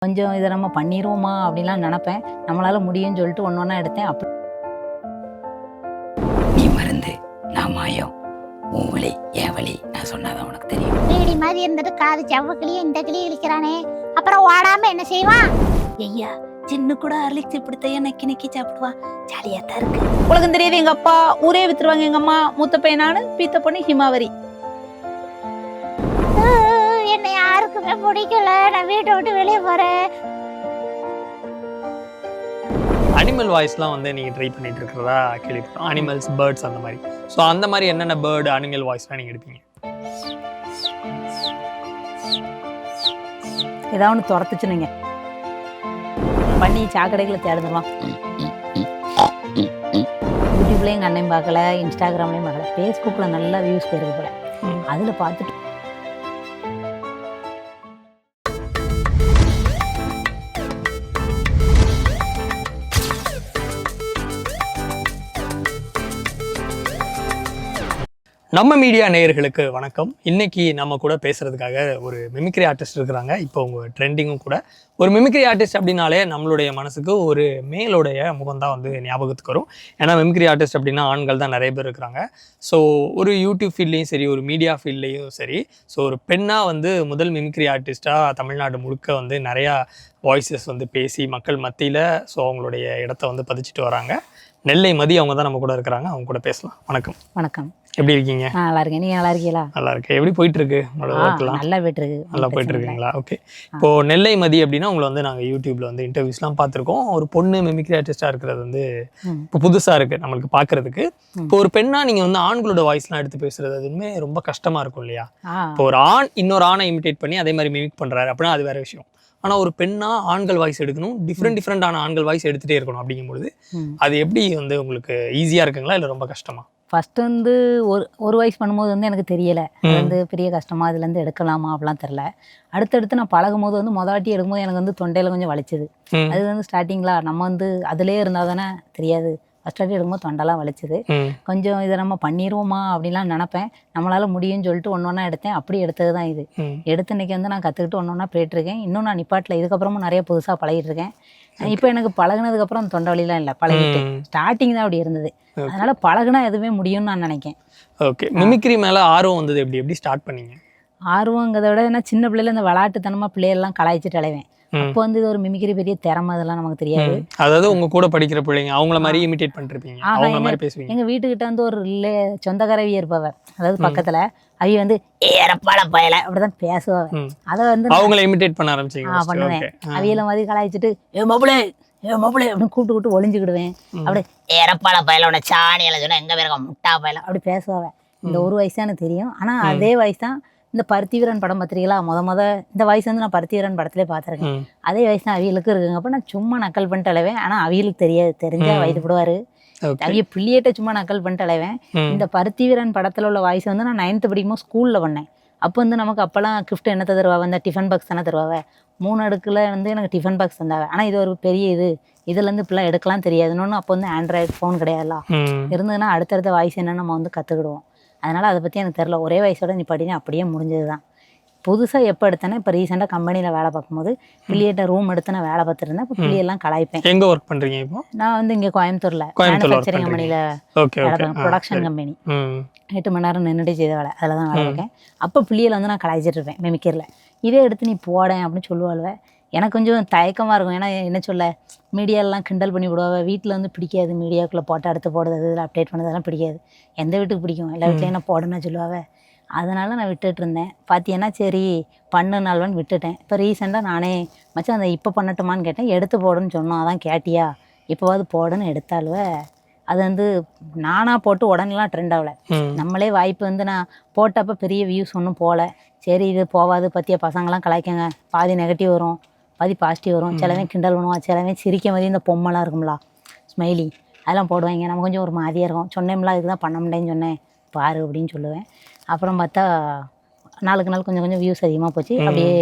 கொஞ்சம் இதை நம்ம பண்ணிடுவோமா அப்படிலாம் நினப்பேன். நம்மளால முடியும்னு சொல்லிட்டு ஒன்று ஒன்றா எடுத்தேன். அப்படி நீ மருந்து, நான் மாயம், உன் வழி என் வழி, நான் சொன்னாதான் உனக்கு தெரியும். பீடி மாதிரி இருந்துட்டு காது செவ்வக்கிளியே இந்த கிளி இழிக்கிறானே, அப்புறம் ஓடாம என்ன செய்வான்? ஐயா சின்ன கூட அர்லிக்ஸ் இப்படித்தையே நக்கி நக்கி சாப்பிடுவா, ஜாலியாக தான் இருக்கு. உலகம் தெரியாது, எங்கள் அப்பா ஊரே வித்துருவாங்க. எங்கள் அம்மா மூத்த பையன், நான் பீத்த பொண்ணு ஹிமாவரி. என்னை யாருக்குமே பிடிக்கல, நான் வீட்டை விட்டு வெளியே போறேன். அனிமல் வாய்ஸ்லாம் வந்து நீங்கள் ட்ரை பண்ணிட்டு இருக்கிறதா கேள்விப்பட்டோம். அனிமல்ஸ், பேர்ட்ஸ் அந்த மாதிரி. ஸோ அந்த மாதிரி என்னென்ன பேர்டு அனிமல் வாய்ஸ்லாம் நீங்கள் எடுப்பீங்க? ஏதாவது ஒன்று துரத்துச்சுனுங்க பண்ணி சாக்கடைகளை தேடுதுலாம். யூடியூப்லேயும் எங்கள் அண்ணன் பார்க்கல, இன்ஸ்டாகிராம்லேயும் பார்க்கல, ஃபேஸ்புக்கில் நல்லா வியூஸ் போயிருக்கு போல. அதில் பார்த்துட்டு நம்ம மீடியா நேயர்களுக்கு வணக்கம். இன்னைக்கு நம்ம கூட பேசுறதுக்காக ஒரு மிமிக்ரி ஆர்டிஸ்ட் இருக்கிறாங்க. இப்போ உங்க ட்ரெண்டிங்கும் கூட. ஒரு மிமிக்ரி ஆர்டிஸ்ட் அப்படின்னாலே நம்மளுடைய மனசுக்கு ஒரு மேலோடைய முகம் தான் வந்து ஞாபகத்துக்கு வரும். ஏன்னா மிமிக்ரி ஆர்டிஸ்ட் அப்படின்னா ஆண்கள் தான் நிறைய பேர் இருக்கிறாங்க. ஸோ ஒரு யூடியூப் ஃபீல்ட்லேயும் சரி, ஒரு மீடியா ஃபீல்ட்லேயும் சரி, ஸோ ஒரு பெண்ணாக வந்து முதல் மிமிக்ரி ஆர்டிஸ்ட்டாக தமிழ்நாடு முழுக்க வந்து நிறையா வாய்ஸஸ் வந்து பேசி மக்கள் மத்தியில் ஸோ அவங்களுடைய இடத்த வந்து பதிச்சுட்டு வராங்க. நெல்லை மதி அவங்க தான் நம்ம கூட இருக்கிறாங்க. அவங்க கூட பேசலாம். வணக்கம். வணக்கம். எப்படி இருக்கீங்க? நல்லா இருக்கேன். நீங்க நல்லா இருக்கீங்களா? நல்லா இருக்கு. எப்படி போயிட்டு இருக்கு உங்களோட ஒர்க்லாம்? நல்லா போயிட்டு இருக்கு. நல்லா போயிட்டு இருக்குங்களா? ஓகே. இப்போ நெல்லை மதி அப்படின்னா உங்களை வந்து நாங்கள் யூடியூப்ல வந்து இன்டர்வியூஸ்லாம் பார்த்துருக்கோம். ஒரு பொண்ணு மிமிக்ரி ஆர்டிஸ்டாக இருக்கிறது வந்து இப்போ புதுசாக இருக்கு நம்மளுக்கு பார்க்கறதுக்கு. இப்போ ஒரு பெண்ணா நீங்கள் வந்து ஆண்களோட வாய்ஸ்லாம் எடுத்து பேசுறது அதுவுமே ரொம்ப கஷ்டமா இருக்கும் இல்லையா? இப்போ ஒரு ஆண் இன்னொரு ஆணை இமிட்டேட் பண்ணி அதே மாதிரி மிமிக் பண்றாரு அப்படின்னா அது வேற விஷயம். ஆனால் ஒரு பெண்ணா ஆண்கள் வாய்ஸ் எடுக்கணும், டிஃப்ரெண்டான ஆண்கள் வாய்ஸ் எடுத்துகிட்டே இருக்கணும். அப்படிங்கும்பொழுது அது எப்படி வந்து உங்களுக்கு ஈஸியாக இருக்குங்களா இல்லை ரொம்ப கஷ்டமா? ஃபர்ஸ்ட் வந்து ஒரு வயசு பண்ணும்போது வந்து எனக்கு தெரியலை, அது வந்து பெரிய கஷ்டமா அதுலேருந்து எடுக்கலாமா அப்படிலாம் தெரில. அடுத்தடுத்து நான் பழகும் போது வந்து முதலாட்டி எடுக்கும்போது எனக்கு வந்து தொண்டையில் கொஞ்சம் வலிச்சுது. அது வந்து ஸ்டார்டிங்கில் நம்ம வந்து அதிலே இருந்தால் தானே தெரியாது. ஃபர்ஸ்ட் வாட்டி எடுக்கும்போது தொண்டெல்லாம் வலிச்சுது. கொஞ்சம் இதை நம்ம பண்ணிடுவோமா அப்படின்லாம் நினப்பேன். நம்மளால முடியும்னு சொல்லிட்டு ஒன்று ஒன்றா எடுத்தேன். அப்படி எடுத்தது தான் இது. எடுத்து இன்னைக்கு வந்து நான் கற்றுக்கிட்டு ஒன்று ஒன்றா போயிட்டுருக்கேன். இன்னும் நான் நிப்பாட்டில் இதுக்கப்புறமும் நிறைய புதுசாக பழகிட்டு இருக்கேன். இப்போ எனக்கு பழகினதுக்கப்புறம் அந்த தொண்டை வலிலாம் இல்லை, பழகிட்டு. ஸ்டார்டிங் தான் அப்படி இருந்தது. அதனால பழகுனா எதுவுமே முடியும்னு நான் நினைக்கிறேன். ஓகே. மிமிக்ரி மேலே ஆர்வம் வந்தது எப்படி ஸ்டார்ட் பண்ணீங்க? ஆர்வங்கிறத விட என்ன, சின்ன பிள்ளைல இந்த விளையாட்டுத்தனமாக பிள்ளைகள்லாம் கலாய்ச்சிட்டு அலைவேன். அப்போ வந்து இது ஒரு மிமிக்ரி பெரிய திறமை, அதெல்லாம் நமக்கு தெரியாது. அதாவது உங்க கூட படிக்கிற பிள்ளைங்க அவங்கள மாதிரி இமிட்டேட் பண்ணிருப்பீங்க, அவங்கள மாதிரி பேசுவீங்க. எங்க வீட்டுக்கிட்ட வந்து ஒரு சொந்தக்காரவி இருப்பவ, அதாவது பக்கத்துல அவி வந்து ஏறப்பால பயல அப்படிதான் பேசுவாங்க. அதை வந்து அவங்கள இமிட்டேட் பண்ண ஆரம்பிச்சீங்க? பண்ணுவேன். அவியல மாதிரி கலாய்ச்சிட்டு ஏ மாப்பிளே அப்படின்னு கூப்பிட்டு ஒளிஞ்சுக்கிடுவேன். அப்படியே ஏறப்பால பயல உன சாணியில சொன்னா எங்க பேருக்க முட்டா பயல அப்படி பேசுவாங்க. இந்த ஒரு வயசு எனக்கு தெரியும். ஆனா அதே வயசு தான் இந்த பருத்திவீரன் படம் பார்த்திருக்கீங்களா? இந்த வயசு வந்து நான் பருத்திவீரன் படத்திலே பார்த்துருக்கேன். அதே வயசு தான் அவியலுக்கு இருக்குங்க. அப்போ நான் சும்மா நக்கல் பண்ணிட்டு அலைவேன். ஆனால் அவியலுக்கு தெரியாது, தெரிஞ்சா வயது போடுவாரு. அவிய பிள்ளையிட்ட சும்மா நக்கல் பண்ணிட்டு அலைவேன். இந்த பருத்திவீரன் படத்தில் உள்ள வாய்ஸ் வந்து நான் 9th படிக்கும்போது ஸ்கூலில் பண்ணேன். அப்போ வந்து நமக்கு அப்போல்லாம் கிஃப்ட் என்னத்தை தருவாங்க, இந்த டிஃபன் பாக்ஸ் தானே தருவாங்க. 3 அடுக்கில் வந்து எனக்கு டிஃபன் பாக்ஸ் தந்தாங்க. ஆனால் இது ஒரு பெரிய இதுலேருந்து இப்பெல்லாம் எடுக்கலாம் தெரியாதுன்னு. அப்போ வந்து ஆண்ட்ராய்டு ஃபோன் கிடையாதுலாம். இருந்ததுன்னா அடுத்தடுத்த வாய்ஸ் என்னன்னு நம்ம வந்து கற்றுக்கிடுவோம். அதனால் அதை பற்றி எனக்கு தெரில. ஒரே வயசோட நீ படினே அப்படியே முடிஞ்சது தான். புதுசாக எப்போ எடுத்தேன்னா இப்போ ரீசெண்டாக கம்பெனியில் வேலை பார்க்கும்போது பிள்ளையிட்ட ரூம் எடுத்து நான் வேலை பார்த்துருந்தேன். இப்போ பிள்ளையெல்லாம் கலாய்ப்பேன். எங்கே ஒர்க் பண்ணுறீங்க இப்போ? நான் வந்து இங்கே கோயம்புத்தூரில் மேனுஃபேக்சரிங் கம்பெனியில் வேலை பார்ப்பேன். Production company. 8 மணி நேரம் நின்றுட்டு செய்த வேலை, அதில் தான் வேலை பார்க்கேன். அப்போ பிள்ளைகளை வந்து நான் கலாய்ச்சிட்டு இருப்பேன் மிமிக்ரியில். இதே எடுத்து நீ போடேன் அப்படின்னு சொல்லுவாள்வேன். எனக்கு கொஞ்சம் தயக்கமாக இருக்கும். ஏன்னா என்ன சொல்ல, மீடியாலெலாம் கிண்டல் பண்ணி விடுவாங்க. வீட்டில் வந்து பிடிக்காது, மீடியாவுக்குள்ளே போட்டு அடுத்து போடுறது, இதில் அப்டேட் பண்ணதெல்லாம் பிடிக்காது. எந்த வீட்டுக்கு பிடிக்கும்? எல்லா வீட்லேயும் நான் போடுன்னு சொல்லுவாங்க. அதனால நான் விட்டுட்டு இருந்தேன். பார்த்தீங்கன்னா சரி பண்ணு நாள்வன்னு விட்டுட்டேன். இப்போ ரீசெண்டாக நானே மச்சான் அந்த இப்போ பண்ணட்டுமான்னு கேட்டேன். எடுத்து போடுன்னு சொன்னோம். அதான் கேட்டியா, இப்போவாது போடுன்னு எடுத்தாலுவ. அது வந்து நானாக போட்டு உடனேலாம் ட்ரெண்ட் ஆகலை. நம்மளே வாய்ப்பு வந்து நான் போட்டப்போ பெரிய வியூஸ் ஒன்றும் போகல. சரி இது போகாது, பற்றிய பசங்களாம் கலாய்க்காங்க, பாதி நெகட்டிவ் வரும் பாதி பாசிட்டிவ் வரும். சிலவே கிண்டல் பண்ணுவான், சிலவே சிரிக்க மாதிரி இந்த பொம்மைலாம் இருக்கும்ல ஸ்மைலி, அதெல்லாம் போடுவாங்க. நம்ம கொஞ்சம் ஒரு மாதிரியாக இருக்கும். சொன்னேம்ல இதுக்கு தான் பண்ண முடியேன்னு சொன்னேன் பாரு அப்படின்னு சொல்லுவேன். அப்புறம் பார்த்தா நாளுக்கு நாள் கொஞ்சம் கொஞ்சம் வியூஸ் அதிகமாக போச்சு. அப்படியே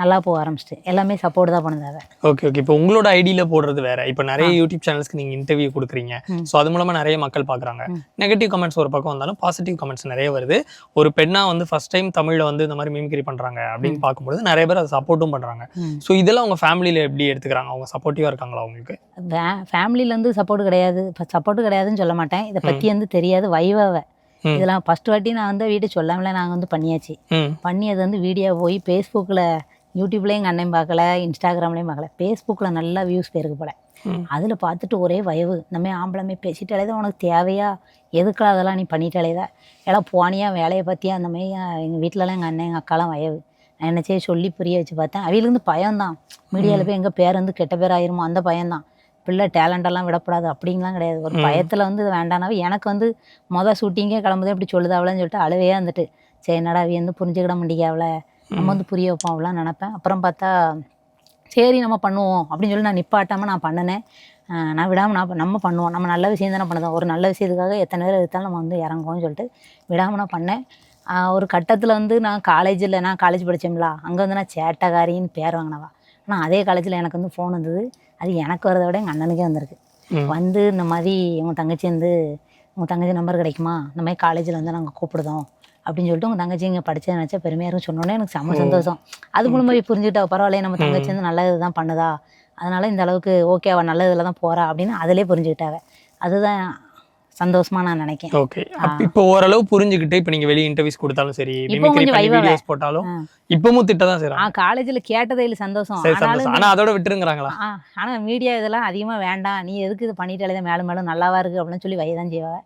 நல்லா போக ஆரம்பிச்சிட்டு எல்லாமே சப்போர்ட் தான் பண்ணுதாங்க. Okay okay. இப்போ உங்களோட ஐடியில் போடுறது வேற. இப்போ நிறைய யூடியூப் சேனல்ஸ்க்கு நீங்கள் இன்டர்வியூ கொடுக்குறீங்க. ஸோ அது மூலமாக நிறைய மக்கள் பார்க்குறாங்க. நெகட்டிவ் கமெண்ட்ஸ் ஒரு பக்கம் வந்தாலும் பாசிட்டிவ் கமெண்ட்ஸ் நிறைய வருது. ஒரு பெண்ணா வந்து ஃபர்ஸ்ட் டைம் தமிழில் வந்து இந்த மாதிரி மிமிக்ரி பண்ணுறாங்க அப்படின்னு பார்க்கும்போது நிறைய பேர் அதை சப்போர்ட்டும் பண்ணுறாங்க. ஸோ இதெல்லாம் உங்கள் ஃபேமிலியில் எப்படி எடுத்துக்கிறாங்க? அவங்க சப்போர்ட்டிவாக இருக்காங்களா உங்களுக்கு? ஃபேமிலியிலேருந்து சப்போர்ட் கிடையாது. சப்போர்ட் கிடையாதுன்னு சொல்ல மாட்டேன். இதை பற்றி வந்து தெரியாது. வைவாவை இதெல்லாம் ஃபர்ஸ்ட் வாட்டி நான் வந்து வீட்டு சொல்லாமலே நாங்கள் வந்து பண்ணியாச்சு. பண்ணி அது வந்து வீடியோ போய் ஃபேஸ்புக்கில், யூடியூப்லேயும் எங்கள் அண்ணன் பார்க்கல, இன்ஸ்டாகிராம்லேயும் பார்க்கல, ஃபேஸ்புக்கில் நல்லா வியூஸ் போயிருக்கு போல. அதில் பார்த்துட்டு ஒரே வயவு, இந்த மாதிரி ஆம்பளமே பேசிட்டாலே தான் உனக்கு தேவையா, எதுக்குலாம் அதெல்லாம் நீ பண்ணிட்டாலே தான் எல்லாம் போனியா வேலையை பார்த்தியா, அந்த மாதிரி எங்கள் வீட்டிலலாம் எங்கள் அண்ணன் எங்கள் அக்காலாம் வயவு. நான் என்ன செய்ய சொல்லி புரிய வச்சு பார்த்தேன். அவையிலேருந்து பயம்தான், மீடியாவில் போய் எங்கள் பேர் வந்து கெட்ட பேர் ஆயிருமோ அந்த பயம்தான். பிள்ளை டேலண்டெல்லாம் விடக்கூடாது அப்படிங்கலாம் கிடையாது. ஒரு பயத்தில் வந்து இது வேண்டானாவே எனக்கு வந்து ஷூட்டிங்கே கிளம்புதே இப்படி சொல்லுதாவலன்னு சொல்லிட்டு அழுவையாக இருந்துட்டு, சரி என்னடா அவி வந்து புரிஞ்சுக்கிட முடியாவல, நம்ம வந்து புரிய வைப்போம் அப்படிலாம் நினப்பேன். அப்புறம் பார்த்தா சரி நம்ம பண்ணுவோம் அப்படின்னு சொல்லி நான் நிப்பாட்டாமல் நான் பண்ணினேன். நான் விடாமல் நம்ம பண்ணுவோம், நம்ம நல்ல விஷயம் தானே பண்ணுதோம், ஒரு நல்ல விஷயத்துக்காக எத்தனை பேர் எடுத்தாலும் நம்ம வந்து இறங்குவோம்னு சொல்லிட்டு விடாமல் நான் பண்ணேன். ஒரு கட்டத்தில் வந்து நான் காலேஜ் படித்தோம்ல, அங்கே வந்து நான் சேட்டகாரின்னு பேர் வாங்கினவா. ஆனால் அதே காலேஜில் எனக்கு வந்து ஃபோன் வந்தது. அது எனக்கு வரதை விட எங்கள் அண்ணனுக்கே வந்திருக்கு. வந்து இந்த மாதிரி உங்கள் தங்கச்சி நம்பர் கிடைக்குமா, இந்த மாதிரி காலேஜில் வந்து நாங்கள் கூப்பிடுதோம் அப்படின்னு சொல்லிட்டு உங்கள் தங்கச்சி இங்கே படித்ததை நினச்சா பெருமையாக இருக்கும் சொன்னோன்னே எனக்கு செம்ம சந்தோஷம். அது மூலமாக புரிஞ்சுக்கிட்டா பரவாயில்ல, நம்ம தங்கச்சி வந்து நல்ல இது தான் பண்ணுதா, அதனால் இந்த அளவுக்கு ஓகேவா நல்ல இதில் தான் போகிறா அப்படின்னு அதிலே புரிஞ்சுக்கிட்டாவே. அதுதான் சந்தோஷமா நான் நினைக்கிறேன். ஓகே. இப்போ ஓரளவு புரிஞ்சுக்கிட்டு இப்போ நீங்க வெளிய இன்டர்வியூஸ் கொடுத்தாலும் சரி, மிமிக்ரி பண்ணி வீடியோஸ் போட்டாலும் இப்பவும் திட்ட தான் செய்றாங்க. காலேஜில் கேட்டதில் சந்தோஷம். ஆனா அதோட விட்டுருங்கறாங்களா? ஆனா மீடியா இதெல்லாம் அதிகமா வேண்டாம், நீ எதுக்கு இது பண்ணிட்டாலே மேலும் மேலும் நல்லாவா இருக்கு அப்படின்னு சொல்லி வயதான் செய்வாங்க.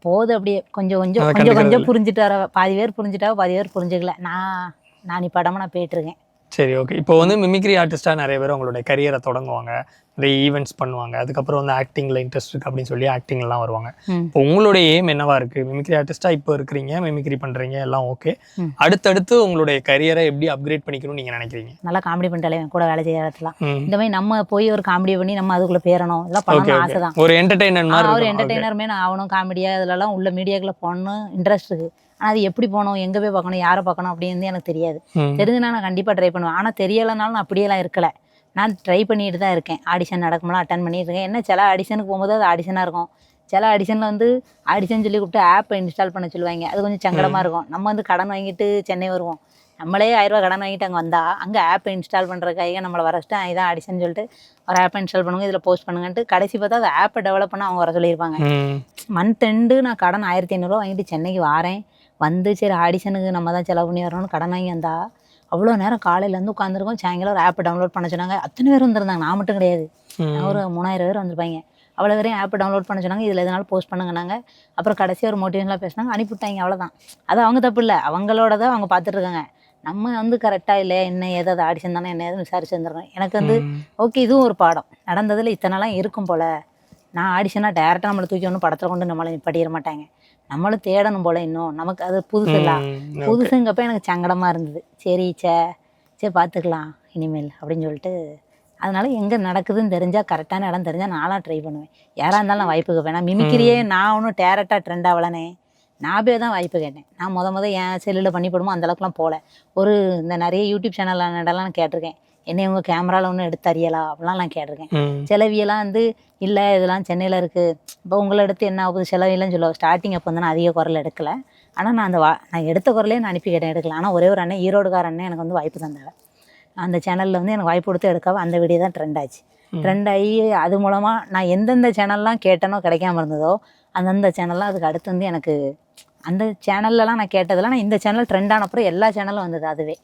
போது அப்படியே கொஞ்சம் கொஞ்சம் புரிஞ்சுட்டு வர, பாதி பேர் புரிஞ்சுட்டா பாதி பேர் புரிஞ்சுக்கல. நான் நீ படமா நான் போயிட்டு இருக்கேன். சரி ஓகே. இப்போ வந்து மிமிக்ரி ஆர்டிஸ்டா நிறைய பேர் அவங்களுடைய கரியரை தொடங்குவாங்க, நிறைய ஈவெண்ட்ஸ் பண்ணுவாங்க, அதுக்கப்புறம் வந்து ஆக்டிங்ல இன்ட்ரெஸ்ட் இருக்கு அப்படின்னு சொல்லி ஆக்டிங்லாம் வருவாங்க. இப்போ உங்களுடைய எய்ம் என்னவா இருக்கு? மிமிக்ரி ஆர்டிஸ்டா இப்போ இருக்கிறீங்க, மிமிக்ரி பண்றீங்க, எல்லாம் ஓகே. அடுத்தடுத்து உங்களுடைய கரியரை எப்படி அப்கிரேட் பண்ணிக்கணும்னு நீங்க நினைக்கிறீங்க? நல்லா காமெடி பண்ணிட்டாலே கூட வேலை செய்ய இடத்துல இந்த மாதிரி நம்ம போய் ஒரு காமெடி பண்ணி நம்ம அதுக்குள்ள பேரணும், எல்லாம் பண்ணணும் ஆசை தான். ஒரு என்டர்டெய்னர் மாதிரி, ஒரு என்டர்டெய்னருமே நான் ஆகணும், காமெடியா இதெல்லாம் உள்ள மீடியாக்குள்ள போகணும் இன்ட்ரெஸ்ட் இருக்கு. ஆனால் அது எப்படி போகணும், எங்கே போய் பார்க்கணும், யாரை பார்க்கணும் அப்படின்னு எனக்கு தெரியாது. தெரிஞ்சுனா நான் கண்டிப்பாக ட்ரை பண்ணுவேன். ஆனால் தெரியலைனாலும் நான் அப்படியெல்லாம் இருக்கலை, நான் ட்ரை பண்ணிட்டு தான் இருக்கேன். ஆடிஷன் நடக்கும்போது அட்டன் பண்ணிட்டு இருக்கேன். என்ன சில ஆடிஷனுக்கு போகும்போது அது ஆடிஷனாக இருக்கும், சில ஆடிஷனில் வந்து ஆடிஷன் சொல்லி கூப்பிட்டு ஆப்பை இன்ஸ்டால் பண்ண சொல்லுவாங்க. அது கொஞ்சம் சங்கடமாக இருக்கும். நம்ம வந்து கடன் வாங்கிட்டு சென்னை வருவோம், நம்மளே 1000 ரூபா கடன் வாங்கிட்டு அங்கே வந்தால் அங்கே ஆப்பை இன்ஸ்டால் பண்ணுறதுக்காக நம்மளை வர வச்சுட்டு இதான் ஆடிஷன் சொல்லிட்டு ஒரு ஆப்பை இன்ஸ்டால் பண்ணுங்க, இதில் போஸ்ட் பண்ணுங்கன்ட்டு கடைசி பார்த்தா அந்த ஆப்பை டெவலப் பண்ண அவங்க வர சொல்லியிருப்பாங்க. மந்த் எண்டு நான் கடன் 1500 ரூபா வாங்கிட்டு சென்னைக்கு வாரேன். வந்து சரி ஆடிஷனுக்கு நம்ம தான் செலவு பண்ணி வரணும்னு கடன் வாங்கி வந்தா அவ்வளோ நேரம் காலையிலேருந்து உட்காந்துருக்கோம். சாயங்காலம் ஒரு ஆப் டவுன்லோட் பண்ண சொன்னாங்க. அத்தனை பேர் வந்திருந்தாங்க, நான் மட்டும் கிடையாது, ஒரு 3000 பேர் வந்திருப்பாங்க. அவ்வளோ வரையும் ஆப் டவுன்லோட் பண்ண சொன்னாங்க, இதில் எதனாலும் போஸ்ட் பண்ணுங்கன்னாங்க. அப்புறம் கடைசியாக ஒரு மோட்டிவேஷனாக பேசினாங்க, அனுப்பிவிட்டாங்க. அவ்வளோதான். அது அவங்க தப்பு இல்லை, அவங்களோட தான் அவங்க பார்த்துட்ருக்காங்க. நம்ம வந்து கரெக்டாக இல்லை, என்ன ஏதாவது ஆடிஷன் தானே என்ன ஏதாவது விசாரிச்சு வந்துருக்கோம். எனக்கு வந்து ஓகே இதுவும் ஒரு பாடம், நடந்ததில் இத்தனைலாம் இருக்கும் போல். நான் ஆடிஷனாக டேரெக்டாக நம்மளை தூக்கி ஒன்றும் படத்தில் கொண்டு நம்மளை படிக்க மாட்டாங்க, நம்மளும் தேடணும் போல். இன்னும் நமக்கு அது புதுசு இல்லை, புதுசுங்கப்போ எனக்கு சங்கடமாக இருந்தது. சரி சரி பார்த்துக்கலாம் இனிமேல் அப்படின்னு சொல்லிட்டு, அதனால எங்கே நடக்குதுன்னு தெரிஞ்சால், கரெக்டான இடம் தெரிஞ்சால் நான்லாம் ட்ரை பண்ணுவேன். யாராக இருந்தாலும் நான் வாய்ப்பு கேட்பேன். நான் மிமிக்கிரியே நான் ஒன்றும் டேரெக்டாக ட்ரெண்ட் ஆகலனே, நான் போய் தான் வாய்ப்பு கேட்டேன். நான் முத என் செல்லில் பண்ணி போடுமோ அந்தளவுக்குலாம் போகல. ஒரு இந்த நிறைய யூடியூப் சேனல்லாம் நான் கேட்டிருக்கேன், என்னை உங்கள் கேமராவில் ஒன்று எடுத்து அறியலாம் அப்படிலாம் நான் கேட்டிருக்கேன். செலவியெல்லாம் வந்து இல்லை இதெல்லாம் சென்னையில் இருக்குது, இப்போ உங்களை எடுத்து என்ன ஆகுது செலவியெல்லாம் சொல்லுவோம். ஸ்டார்டிங் அப்போ வந்து நான் அதிக குரல் எடுக்கலை, ஆனால் நான் நான் எடுத்த குரலே நான் அனுப்பி கேட்டேன், எடுக்கல. ஆனால் ஒரே ஒரு அண்ணன், ஈரோடுக்கார அண்ணன் எனக்கு வந்து வாய்ப்பு தந்தாங்க. அந்த சேனலில் வந்து எனக்கு வாய்ப்பு கொடுத்து எடுக்காம அந்த வீடியோ தான் ட்ரெண்ட் ஆச்சு. ட்ரெண்ட் ஆகி அது மூலமாக நான் எந்தெந்த சேனல்லாம் கேட்டனோ கிடைக்காம இருந்ததோ அந்தந்த சேனல்லாம் அதுக்கு அடுத்து வந்து எனக்கு அந்த சேனல்லலாம் நான் கேட்டதெல்லாம் நான் இந்த சேனல் ட்ரெண்ட் ஆனப்புறம் எல்லா சேனலும் வந்தது அதுவே.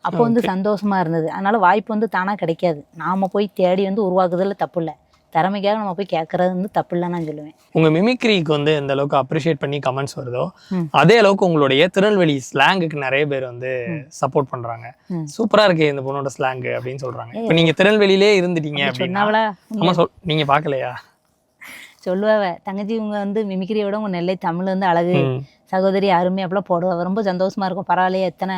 அப்போ வந்து சந்தோஷமாக இருந்தது. அதனால் வாய்ப்பு வந்து தானாக கிடைக்காது, நாம் போய் தேடி வந்து உருவாக்குறதுல தப்பு இல்லை, திறமைக்காக நம்ம போய் கேட்கறது வந்து தப்பு இல்லைன்னு நான் சொல்லுவேன். உங்கள் மிமிக்ரிக்கு வந்து எந்த அளவுக்கு அப்ரிஷியேட் பண்ணி கமெண்ட்ஸ் வருதோ அதே அளவுக்கு உங்களுடைய திருநெல்வேலி ஸ்லாங்குக்கு நிறைய பேர் வந்து சப்போர்ட் பண்ணுறாங்க. சூப்பராக இருக்கே இந்த பொண்ணோட ஸ்லாங்கு அப்படின்னு சொல்கிறாங்க. இப்போ நீங்கள் திருநெல்வேலியிலே இருந்துட்டீங்க அப்படின்னா, நீங்கள் பார்க்கலையா? சொல்லுவாவ தங்கச்சி இவங்க வந்து மிமிக்ரியை விட உங்கள் நெல்லை தமிழ் வந்து அழகு சகோதரி அருமை அப்படிலாம் போடுவா, ரொம்ப சந்தோஷமா இருக்கும். பரவாயில்லையே, எத்தனை